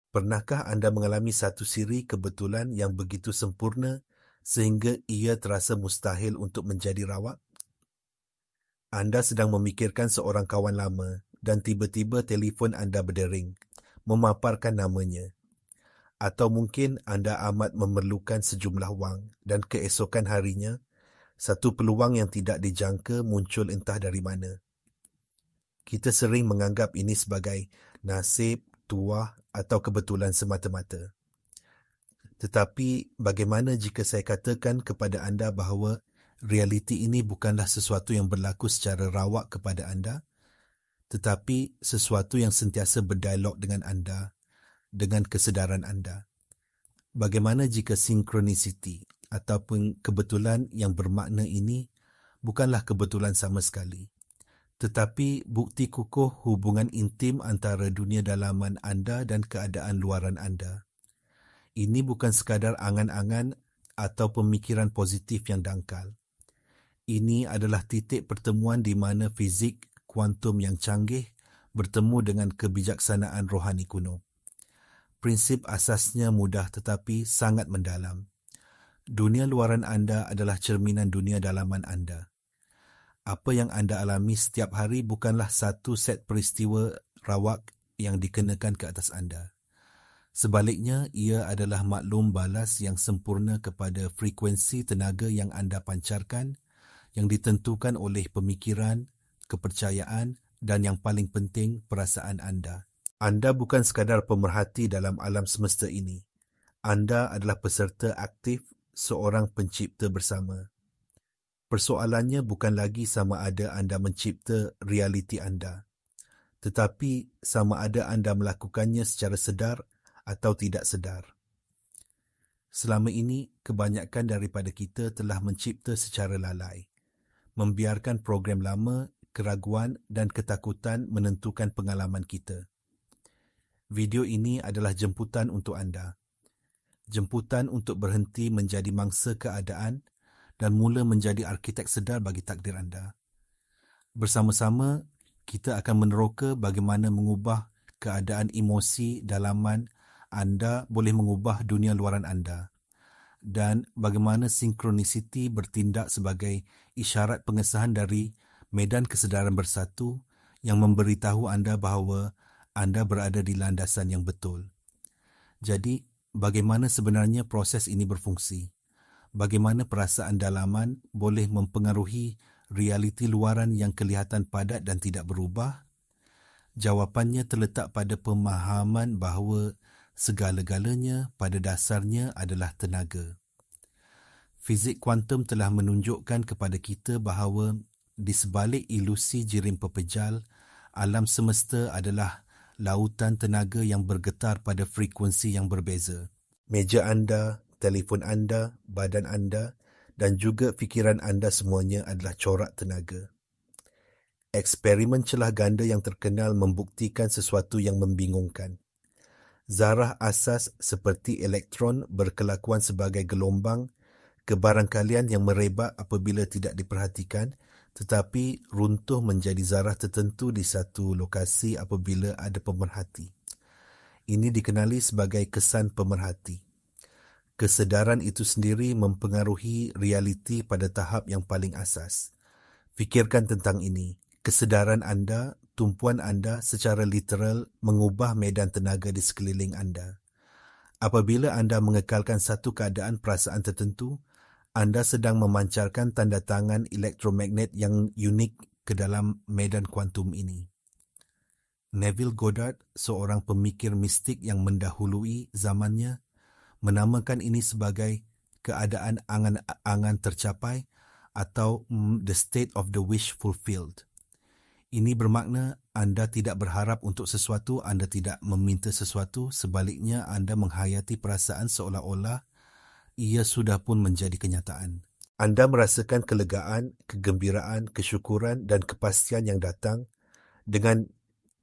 Pernahkah anda mengalami satu siri kebetulan yang begitu sempurna sehingga ia terasa mustahil untuk menjadi rawak? Anda sedang memikirkan seorang kawan lama dan tiba-tiba telefon anda berdering, memaparkan namanya. Atau mungkin anda amat memerlukan sejumlah wang dan keesokan harinya, satu peluang yang tidak dijangka muncul entah dari mana. Kita sering menganggap ini sebagai nasib, tuah atau kebetulan semata-mata. Tetapi bagaimana jika saya katakan kepada anda bahawa realiti ini bukanlah sesuatu yang berlaku secara rawak kepada anda, tetapi sesuatu yang sentiasa berdialog dengan anda, dengan kesedaran anda? Bagaimana jika sinkronisiti ataupun kebetulan yang bermakna ini bukanlah kebetulan sama sekali, tetapi bukti kukuh hubungan intim antara dunia dalaman anda dan keadaan luaran anda? Ini bukan sekadar angan-angan atau pemikiran positif yang dangkal. Ini adalah titik pertemuan di mana fizik kuantum yang canggih bertemu dengan kebijaksanaan rohani kuno. Prinsip asasnya mudah tetapi sangat mendalam. Dunia luaran anda adalah cerminan dunia dalaman anda. Apa yang anda alami setiap hari bukanlah satu set peristiwa rawak yang dikenakan ke atas anda. Sebaliknya, ia adalah maklum balas yang sempurna kepada frekuensi tenaga yang anda pancarkan, yang ditentukan oleh pemikiran, kepercayaan dan yang paling penting, perasaan anda. Anda bukan sekadar pemerhati dalam alam semesta ini. Anda adalah peserta aktif seorang pencipta bersama. Persoalannya bukan lagi sama ada anda mencipta realiti anda, tetapi sama ada anda melakukannya secara sedar atau tidak sedar. Selama ini, kebanyakan daripada kita telah mencipta secara lalai, membiarkan program lama, keraguan dan ketakutan menentukan pengalaman kita. Video ini adalah jemputan untuk anda. Jemputan untuk berhenti menjadi mangsa keadaan dan mula menjadi arkitek sedar bagi takdir anda. Bersama-sama, kita akan meneroka bagaimana mengubah keadaan emosi dalaman anda boleh mengubah dunia luaran anda dan bagaimana sinkronisiti bertindak sebagai isyarat pengesahan dari medan kesedaran bersatu yang memberitahu anda bahawa anda berada di landasan yang betul. Jadi, bagaimana sebenarnya proses ini berfungsi? Bagaimana perasaan dalaman boleh mempengaruhi realiti luaran yang kelihatan padat dan tidak berubah? Jawapannya terletak pada pemahaman bahawa segala-galanya pada dasarnya adalah tenaga. Fizik kuantum telah menunjukkan kepada kita bahawa di sebalik ilusi jirim pepejal, alam semesta adalah lautan tenaga yang bergetar pada frekuensi yang berbeza. Meja anda, telefon anda, badan anda dan juga fikiran anda semuanya adalah corak tenaga. Eksperimen celah ganda yang terkenal membuktikan sesuatu yang membingungkan. Zarah asas seperti elektron berkelakuan sebagai gelombang kebarangkalian yang merebak apabila tidak diperhatikan, tetapi runtuh menjadi zarah tertentu di satu lokasi apabila ada pemerhati. Ini dikenali sebagai kesan pemerhati. Kesedaran itu sendiri mempengaruhi realiti pada tahap yang paling asas. Fikirkan tentang ini. Kesedaran anda, tumpuan anda secara literal mengubah medan tenaga di sekeliling anda. Apabila anda mengekalkan satu keadaan perasaan tertentu, anda sedang memancarkan tanda tangan elektromagnet yang unik ke dalam medan kuantum ini. Neville Goddard, seorang pemikir mistik yang mendahului zamannya, menamakan ini sebagai keadaan angan-angan tercapai atau the state of the wish fulfilled. Ini bermakna anda tidak berharap untuk sesuatu, anda tidak meminta sesuatu, sebaliknya anda menghayati perasaan seolah-olah ia sudah pun menjadi kenyataan. Anda merasakan kelegaan, kegembiraan, kesyukuran dan kepastian yang datang dengan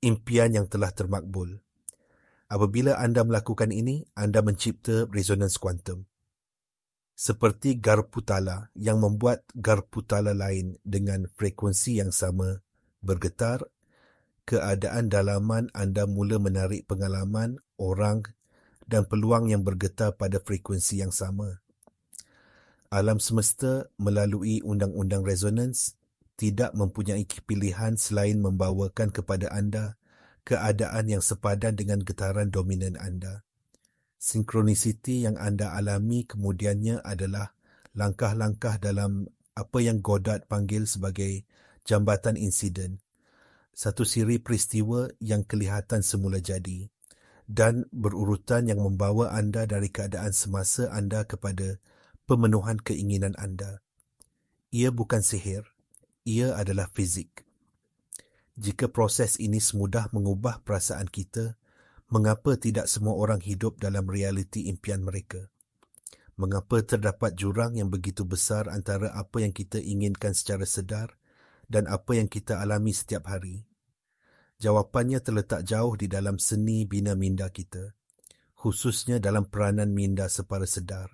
impian yang telah termakbul. Apabila anda melakukan ini, anda mencipta resonans kuantum. Seperti Garputala yang membuat Garputala lain dengan frekuensi yang sama bergetar, keadaan dalaman anda mula menarik pengalaman orang dan peluang yang bergetar pada frekuensi yang sama. Alam semesta melalui undang-undang resonans tidak mempunyai pilihan selain membawakan kepada anda keadaan yang sepadan dengan getaran dominan anda. Sinkronisiti yang anda alami kemudiannya adalah langkah-langkah dalam apa yang Goddard panggil sebagai jambatan insiden, satu siri peristiwa yang kelihatan semula jadi dan berurutan yang membawa anda dari keadaan semasa anda kepada pemenuhan keinginan anda. Ia bukan sihir, ia adalah fizik. Jika proses ini semudah mengubah perasaan kita, mengapa tidak semua orang hidup dalam realiti impian mereka? Mengapa terdapat jurang yang begitu besar antara apa yang kita inginkan secara sedar dan apa yang kita alami setiap hari? Jawapannya terletak jauh di dalam seni bina minda kita, khususnya dalam peranan minda separa sedar.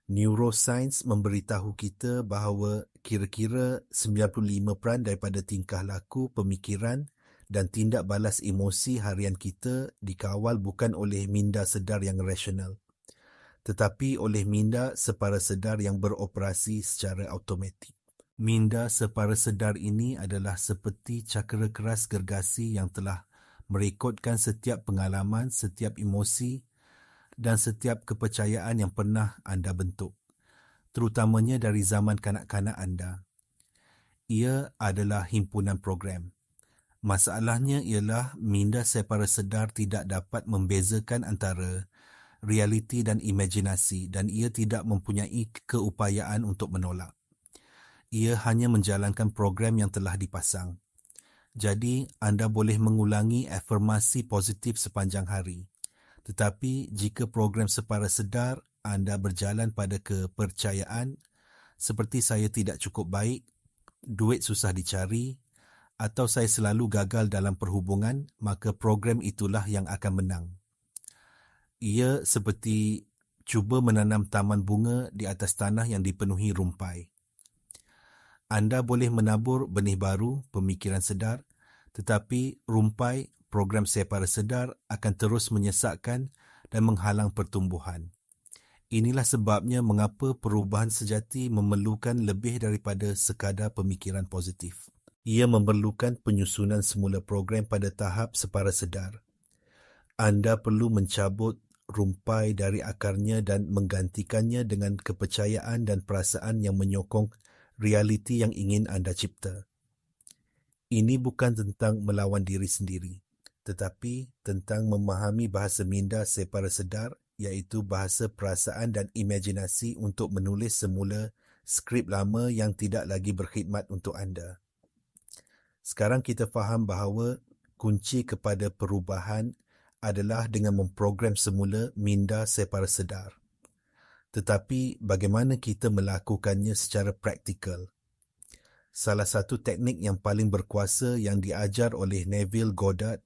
Neuroscience memberitahu kita bahawa kira-kira 95% daripada tingkah laku, pemikiran dan tindak balas emosi harian kita dikawal bukan oleh minda sedar yang rasional, tetapi oleh minda separa sedar yang beroperasi secara automatik. Minda separa sedar ini adalah seperti cakera keras gergasi yang telah merekodkan setiap pengalaman, setiap emosi dan setiap kepercayaan yang pernah anda bentuk, terutamanya dari zaman kanak-kanak anda. Ia adalah himpunan program. Masalahnya ialah minda separa sedar tidak dapat membezakan antara realiti dan imajinasi dan ia tidak mempunyai keupayaan untuk menolak. Ia hanya menjalankan program yang telah dipasang. Jadi, anda boleh mengulangi afirmasi positif sepanjang hari. Tetapi jika program separa sedar anda berjalan pada kepercayaan seperti saya tidak cukup baik, duit susah dicari, atau saya selalu gagal dalam perhubungan, maka program itulah yang akan menang. Ia seperti cuba menanam taman bunga di atas tanah yang dipenuhi rumpai. Anda boleh menabur benih baru, pemikiran sedar, tetapi rumpai program separa sedar akan terus menyesakkan dan menghalang pertumbuhan. Inilah sebabnya mengapa perubahan sejati memerlukan lebih daripada sekadar pemikiran positif. Ia memerlukan penyusunan semula program pada tahap separa sedar. Anda perlu mencabut rumpai dari akarnya dan menggantikannya dengan kepercayaan dan perasaan yang menyokong realiti yang ingin anda cipta. Ini bukan tentang melawan diri sendiri, tetapi tentang memahami bahasa minda separa sedar, iaitu bahasa perasaan dan imajinasi untuk menulis semula skrip lama yang tidak lagi berkhidmat untuk anda. Sekarang kita faham bahawa kunci kepada perubahan adalah dengan memprogram semula minda separa sedar. Tetapi bagaimana kita melakukannya secara praktikal? Salah satu teknik yang paling berkuasa yang diajar oleh Neville Goddard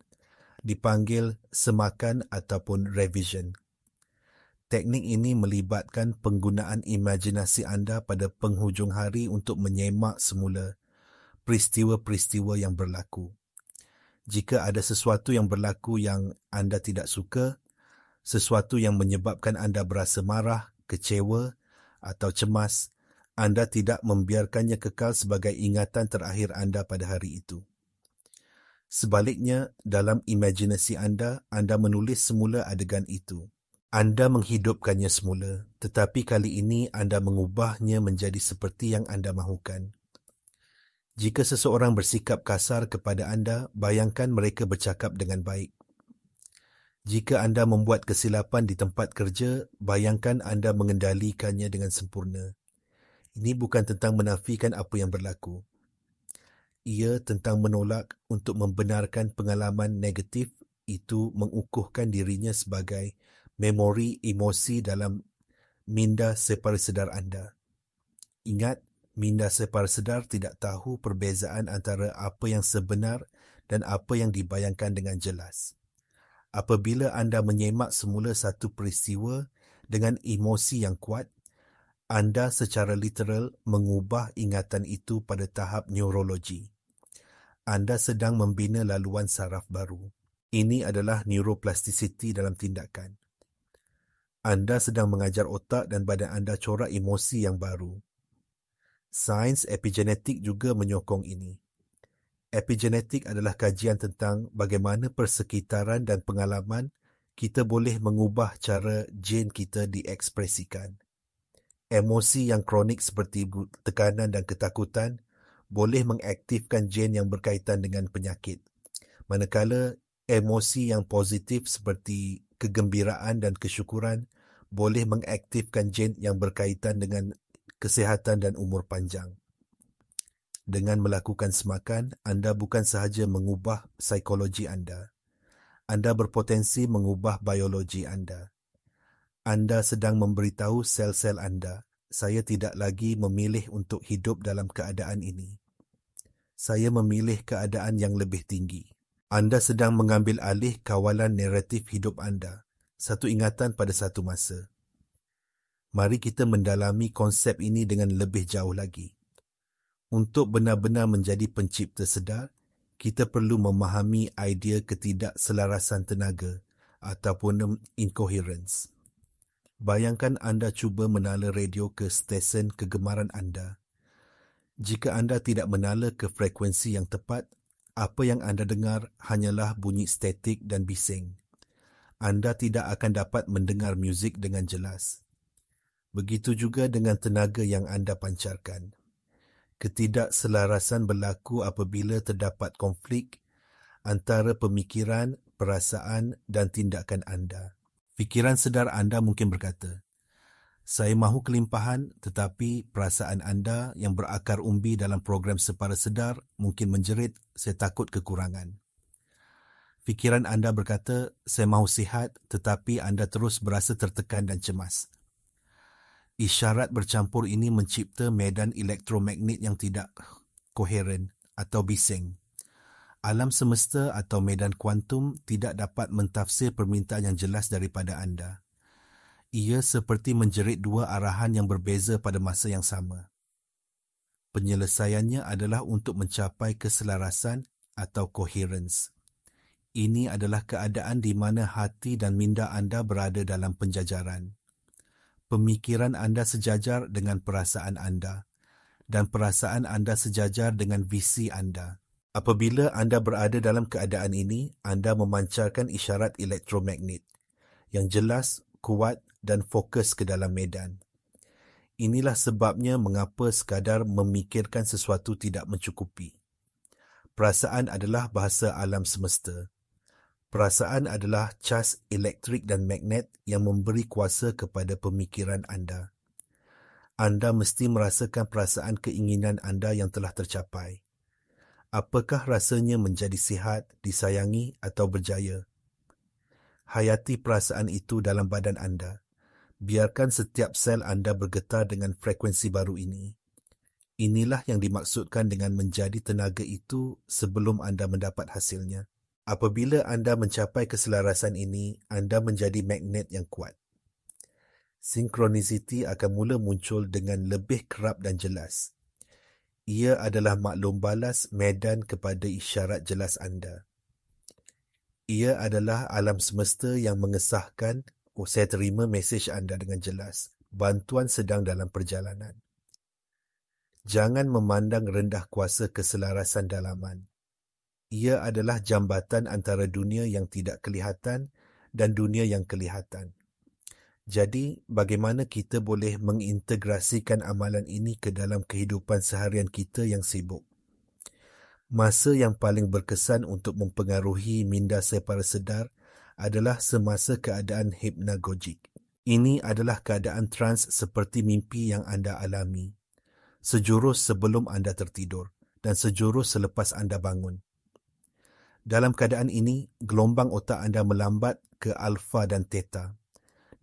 dipanggil semakan ataupun revision. Teknik ini melibatkan penggunaan imajinasi anda pada penghujung hari untuk menyemak semula peristiwa-peristiwa yang berlaku. Jika ada sesuatu yang berlaku yang anda tidak suka, sesuatu yang menyebabkan anda berasa marah, kecewa atau cemas, anda tidak membiarkannya kekal sebagai ingatan terakhir anda pada hari itu. Sebaliknya, dalam imajinasi anda menulis semula adegan itu. Anda menghidupkannya semula, tetapi kali ini anda mengubahnya menjadi seperti yang anda mahukan. Jika seseorang bersikap kasar kepada anda, bayangkan mereka bercakap dengan baik. Jika anda membuat kesilapan di tempat kerja, bayangkan anda mengendalikannya dengan sempurna. Ini bukan tentang menafikan apa yang berlaku. Ia tentang menolak untuk membenarkan pengalaman negatif itu mengukuhkan dirinya sebagai memori emosi dalam minda separa sedar anda. Ingat, minda separa sedar tidak tahu perbezaan antara apa yang sebenar dan apa yang dibayangkan dengan jelas. Apabila anda menyemak semula satu peristiwa dengan emosi yang kuat, anda secara literal mengubah ingatan itu pada tahap neurologi. Anda sedang membina laluan saraf baru. Ini adalah neuroplasticity dalam tindakan. Anda sedang mengajar otak dan badan anda corak emosi yang baru. Sains epigenetik juga menyokong ini. Epigenetik adalah kajian tentang bagaimana persekitaran dan pengalaman kita boleh mengubah cara gen kita diekspresikan. Emosi yang kronik seperti tekanan dan ketakutan boleh mengaktifkan gen yang berkaitan dengan penyakit. Manakala emosi yang positif seperti kegembiraan dan kesyukuran boleh mengaktifkan gen yang berkaitan dengan kesihatan dan umur panjang. Dengan melakukan semakan, anda bukan sahaja mengubah psikologi anda. Anda berpotensi mengubah biologi anda. Anda sedang memberitahu sel-sel anda, saya tidak lagi memilih untuk hidup dalam keadaan ini. Saya memilih keadaan yang lebih tinggi. Anda sedang mengambil alih kawalan naratif hidup anda, satu ingatan pada satu masa. Mari kita mendalami konsep ini dengan lebih jauh lagi. Untuk benar-benar menjadi pencipta sedar, kita perlu memahami idea ketidakselarasan tenaga ataupun incoherence. Bayangkan anda cuba menala radio ke stesen kegemaran anda. Jika anda tidak menala ke frekuensi yang tepat, apa yang anda dengar hanyalah bunyi statik dan bising. Anda tidak akan dapat mendengar muzik dengan jelas. Begitu juga dengan tenaga yang anda pancarkan. Ketidakselarasan berlaku apabila terdapat konflik antara pemikiran, perasaan dan tindakan anda. Fikiran sedar anda mungkin berkata, saya mahu kelimpahan, tetapi perasaan anda yang berakar umbi dalam program separa sedar mungkin menjerit, saya takut kekurangan. Fikiran anda berkata, saya mahu sihat, tetapi anda terus berasa tertekan dan cemas. Isyarat bercampur ini mencipta medan elektromagnet yang tidak koheren atau bising. Alam semesta atau medan kuantum tidak dapat mentafsir permintaan yang jelas daripada anda. Ia seperti menjerit dua arahan yang berbeza pada masa yang sama. Penyelesaiannya adalah untuk mencapai keselarasan atau coherence. Ini adalah keadaan di mana hati dan minda anda berada dalam penjajaran. Pemikiran anda sejajar dengan perasaan anda dan perasaan anda sejajar dengan visi anda. Apabila anda berada dalam keadaan ini, anda memancarkan isyarat elektromagnet yang jelas, kuat dan fokus ke dalam medan. Inilah sebabnya mengapa sekadar memikirkan sesuatu tidak mencukupi. Perasaan adalah bahasa alam semesta. Perasaan adalah cas elektrik dan magnet yang memberi kuasa kepada pemikiran anda. Anda mesti merasakan perasaan keinginan anda yang telah tercapai. Apakah rasanya menjadi sihat, disayangi atau berjaya? Hayati perasaan itu dalam badan anda. Biarkan setiap sel anda bergetar dengan frekuensi baru ini. Inilah yang dimaksudkan dengan menjadi tenaga itu sebelum anda mendapat hasilnya. Apabila anda mencapai keselarasan ini, anda menjadi magnet yang kuat. Synchronicity akan mula muncul dengan lebih kerap dan jelas. Ia adalah maklum balas medan kepada isyarat jelas anda. Ia adalah alam semesta yang mengesahkan, saya terima mesej anda dengan jelas. Bantuan sedang dalam perjalanan. Jangan memandang rendah kuasa keselarasan dalaman. Ia adalah jambatan antara dunia yang tidak kelihatan dan dunia yang kelihatan. Jadi, bagaimana kita boleh mengintegrasikan amalan ini ke dalam kehidupan seharian kita yang sibuk? Masa yang paling berkesan untuk mempengaruhi minda separa sedar adalah semasa keadaan hipnagogik. Ini adalah keadaan trans seperti mimpi yang anda alami, sejurus sebelum anda tertidur dan sejurus selepas anda bangun. Dalam keadaan ini, gelombang otak anda melambat ke alfa dan theta,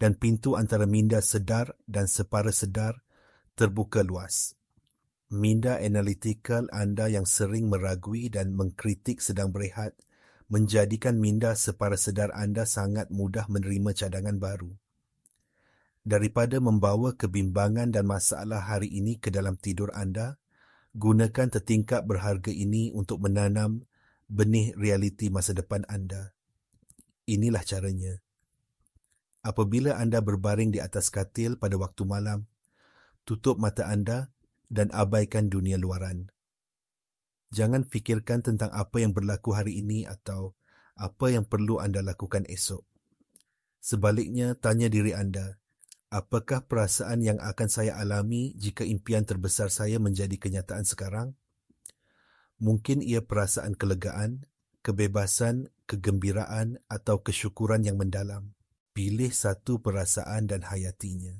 dan pintu antara minda sedar dan separa sedar terbuka luas. Minda analitikal anda yang sering meragui dan mengkritik sedang berehat, menjadikan minda separa sedar anda sangat mudah menerima cadangan baru. Daripada membawa kebimbangan dan masalah hari ini ke dalam tidur anda, gunakan tertingkap berharga ini untuk menanam benih realiti masa depan anda. Inilah caranya. Apabila anda berbaring di atas katil pada waktu malam, tutup mata anda dan abaikan dunia luaran. Jangan fikirkan tentang apa yang berlaku hari ini atau apa yang perlu anda lakukan esok. Sebaliknya, tanya diri anda, apakah perasaan yang akan saya alami jika impian terbesar saya menjadi kenyataan sekarang? Mungkin ia perasaan kelegaan, kebebasan, kegembiraan atau kesyukuran yang mendalam. Pilih satu perasaan dan hayatinya.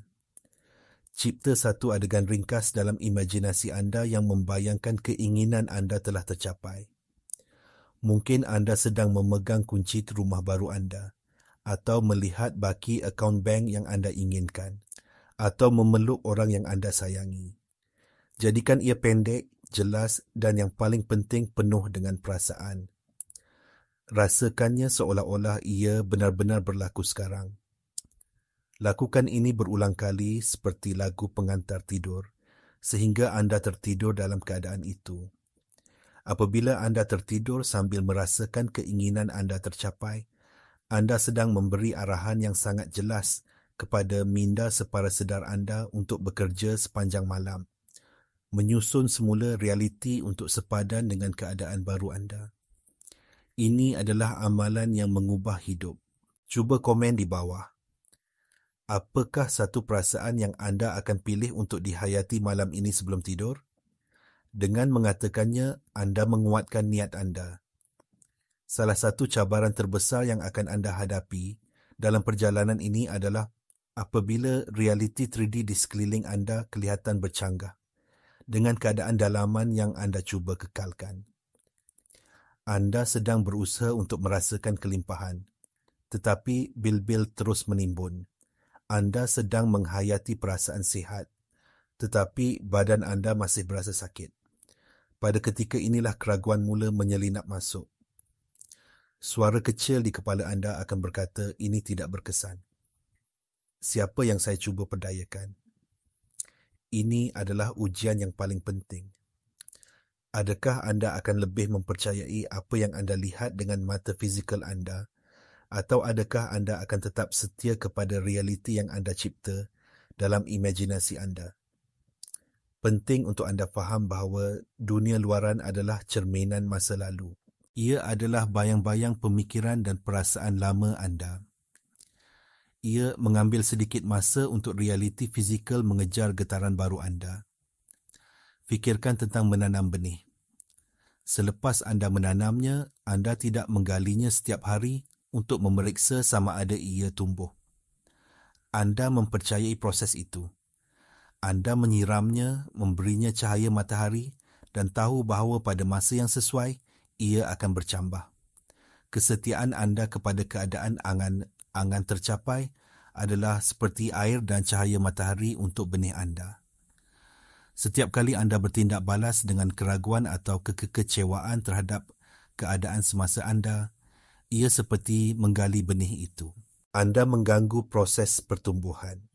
Cipta satu adegan ringkas dalam imajinasi anda yang membayangkan keinginan anda telah tercapai. Mungkin anda sedang memegang kunci rumah baru anda, atau melihat baki akaun bank yang anda inginkan, atau memeluk orang yang anda sayangi. Jadikan ia pendek, jelas dan yang paling penting penuh dengan perasaan. Rasakannya seolah-olah ia benar-benar berlaku sekarang. Lakukan ini berulang kali seperti lagu pengantar tidur, sehingga anda tertidur dalam keadaan itu. Apabila anda tertidur sambil merasakan keinginan anda tercapai, anda sedang memberi arahan yang sangat jelas kepada minda separa sedar anda untuk bekerja sepanjang malam, menyusun semula realiti untuk sepadan dengan keadaan baru anda. Ini adalah amalan yang mengubah hidup. Cuba komen di bawah. Apakah satu perasaan yang anda akan pilih untuk dihayati malam ini sebelum tidur? Dengan mengatakannya, anda menguatkan niat anda. Salah satu cabaran terbesar yang akan anda hadapi dalam perjalanan ini adalah apabila realiti 3D di sekeliling anda kelihatan bercanggah dengan keadaan dalaman yang anda cuba kekalkan. Anda sedang berusaha untuk merasakan kelimpahan, tetapi bil-bil terus menimbun. Anda sedang menghayati perasaan sihat, tetapi badan anda masih berasa sakit. Pada ketika inilah keraguan mula menyelinap masuk. Suara kecil di kepala anda akan berkata, ini tidak berkesan. Siapa yang saya cuba perdayakan? Ini adalah ujian yang paling penting. Adakah anda akan lebih mempercayai apa yang anda lihat dengan mata fizikal anda, atau adakah anda akan tetap setia kepada realiti yang anda cipta dalam imajinasi anda? Penting untuk anda faham bahawa dunia luaran adalah cerminan masa lalu. Ia adalah bayang-bayang pemikiran dan perasaan lama anda. Ia mengambil sedikit masa untuk realiti fizikal mengejar getaran baru anda. Fikirkan tentang menanam benih. Selepas anda menanamnya, anda tidak menggalinya setiap hari untuk memeriksa sama ada ia tumbuh. Anda mempercayai proses itu. Anda menyiramnya, memberinya cahaya matahari dan tahu bahawa pada masa yang sesuai, ia akan bercambah. Kesetiaan anda kepada keadaan angan tercapai adalah seperti air dan cahaya matahari untuk benih anda. Setiap kali anda bertindak balas dengan keraguan atau kekecewaan terhadap keadaan semasa anda, ia seperti menggali benih itu. Anda mengganggu proses pertumbuhan.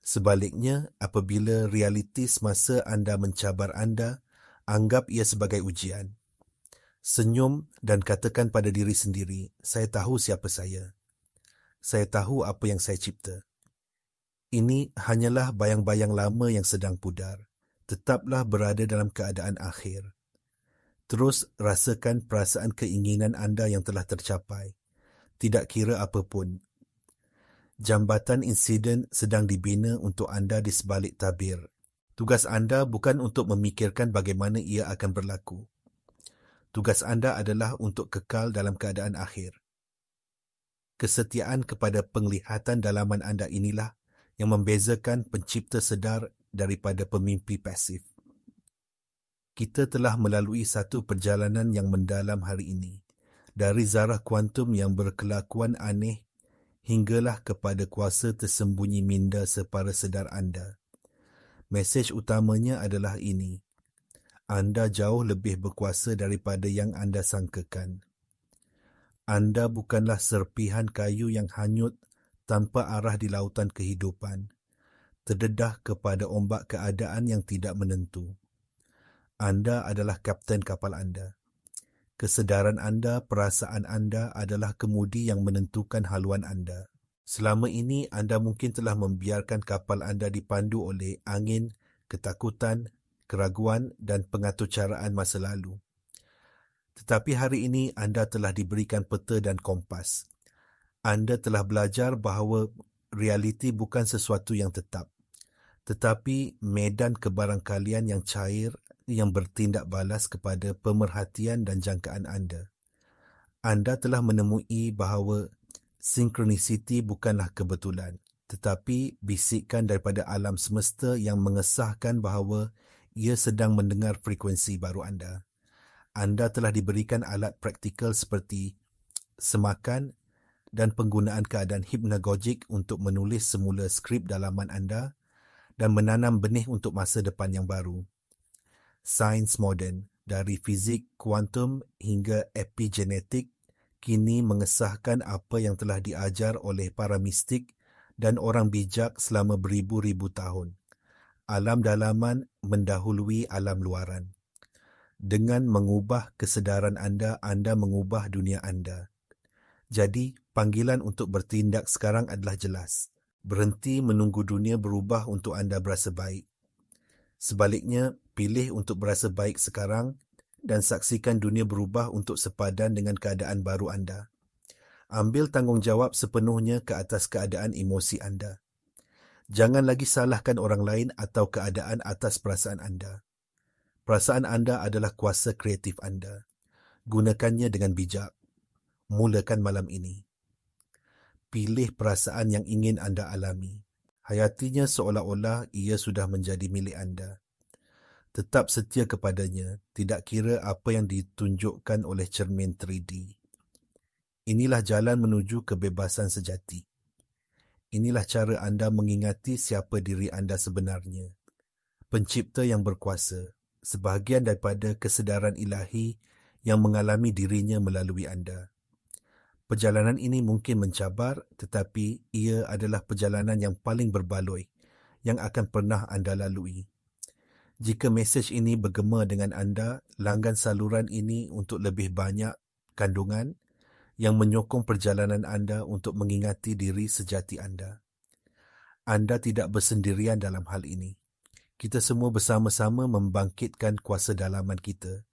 Sebaliknya, apabila realiti semasa anda mencabar anda, anggap ia sebagai ujian. Senyum dan katakan pada diri sendiri, saya tahu siapa saya. Saya tahu apa yang saya cipta. Ini hanyalah bayang-bayang lama yang sedang pudar. Tetaplah berada dalam keadaan akhir. Terus rasakan perasaan keinginan anda yang telah tercapai. Tidak kira apapun. Jambatan insiden sedang dibina untuk anda di sebalik tabir. Tugas anda bukan untuk memikirkan bagaimana ia akan berlaku. Tugas anda adalah untuk kekal dalam keadaan akhir. Kesetiaan kepada penglihatan dalaman anda inilah yang membezakan pencipta sedar daripada pemimpi pasif. Kita telah melalui satu perjalanan yang mendalam hari ini, dari zarah kuantum yang berkelakuan aneh hinggalah kepada kuasa tersembunyi minda separa sedar anda. Mesej utamanya adalah ini. Anda jauh lebih berkuasa daripada yang anda sangkakan. Anda bukanlah serpihan kayu yang hanyut tanpa arah di lautan kehidupan, terdedah kepada ombak keadaan yang tidak menentu. Anda adalah kapten kapal anda. Kesedaran anda, perasaan anda adalah kemudi yang menentukan haluan anda. Selama ini, anda mungkin telah membiarkan kapal anda dipandu oleh angin, ketakutan, keraguan dan pengaturcaraan masa lalu. Tetapi hari ini, anda telah diberikan peta dan kompas. Anda telah belajar bahawa realiti bukan sesuatu yang tetap, tetapi medan kebarangkalian yang cair yang bertindak balas kepada pemerhatian dan jangkaan anda. Anda telah menemui bahawa sinkronisiti bukanlah kebetulan, tetapi bisikan daripada alam semesta yang mengesahkan bahawa ia sedang mendengar frekuensi baru anda. Anda telah diberikan alat praktikal seperti semakan dan penggunaan keadaan hipnagogik untuk menulis semula skrip dalaman anda dan menanam benih untuk masa depan yang baru. Sains moden, dari fizik kuantum hingga epigenetik, kini mengesahkan apa yang telah diajar oleh para mistik dan orang bijak selama beribu-ribu tahun. Alam dalaman mendahului alam luaran. Dengan mengubah kesedaran anda, anda mengubah dunia anda. Jadi, panggilan untuk bertindak sekarang adalah jelas. Berhenti menunggu dunia berubah untuk anda berasa baik. Sebaliknya, pilih untuk berasa baik sekarang dan saksikan dunia berubah untuk sepadan dengan keadaan baru anda. Ambil tanggungjawab sepenuhnya ke atas keadaan emosi anda. Jangan lagi salahkan orang lain atau keadaan atas perasaan anda. Perasaan anda adalah kuasa kreatif anda. Gunakannya dengan bijak. Mulakan malam ini. Pilih perasaan yang ingin anda alami. Hayatinya seolah-olah ia sudah menjadi milik anda. Tetap setia kepadanya, tidak kira apa yang ditunjukkan oleh cermin 3D. Inilah jalan menuju kebebasan sejati. Inilah cara anda mengingati siapa diri anda sebenarnya. Pencipta yang berkuasa, sebahagian daripada kesedaran ilahi yang mengalami dirinya melalui anda. Perjalanan ini mungkin mencabar, tetapi ia adalah perjalanan yang paling berbaloi yang akan pernah anda lalui. Jika mesej ini bergema dengan anda, langgan saluran ini untuk lebih banyak kandungan yang menyokong perjalanan anda untuk mengingati diri sejati anda. Anda tidak bersendirian dalam hal ini. Kita semua bersama-sama membangkitkan kuasa dalaman kita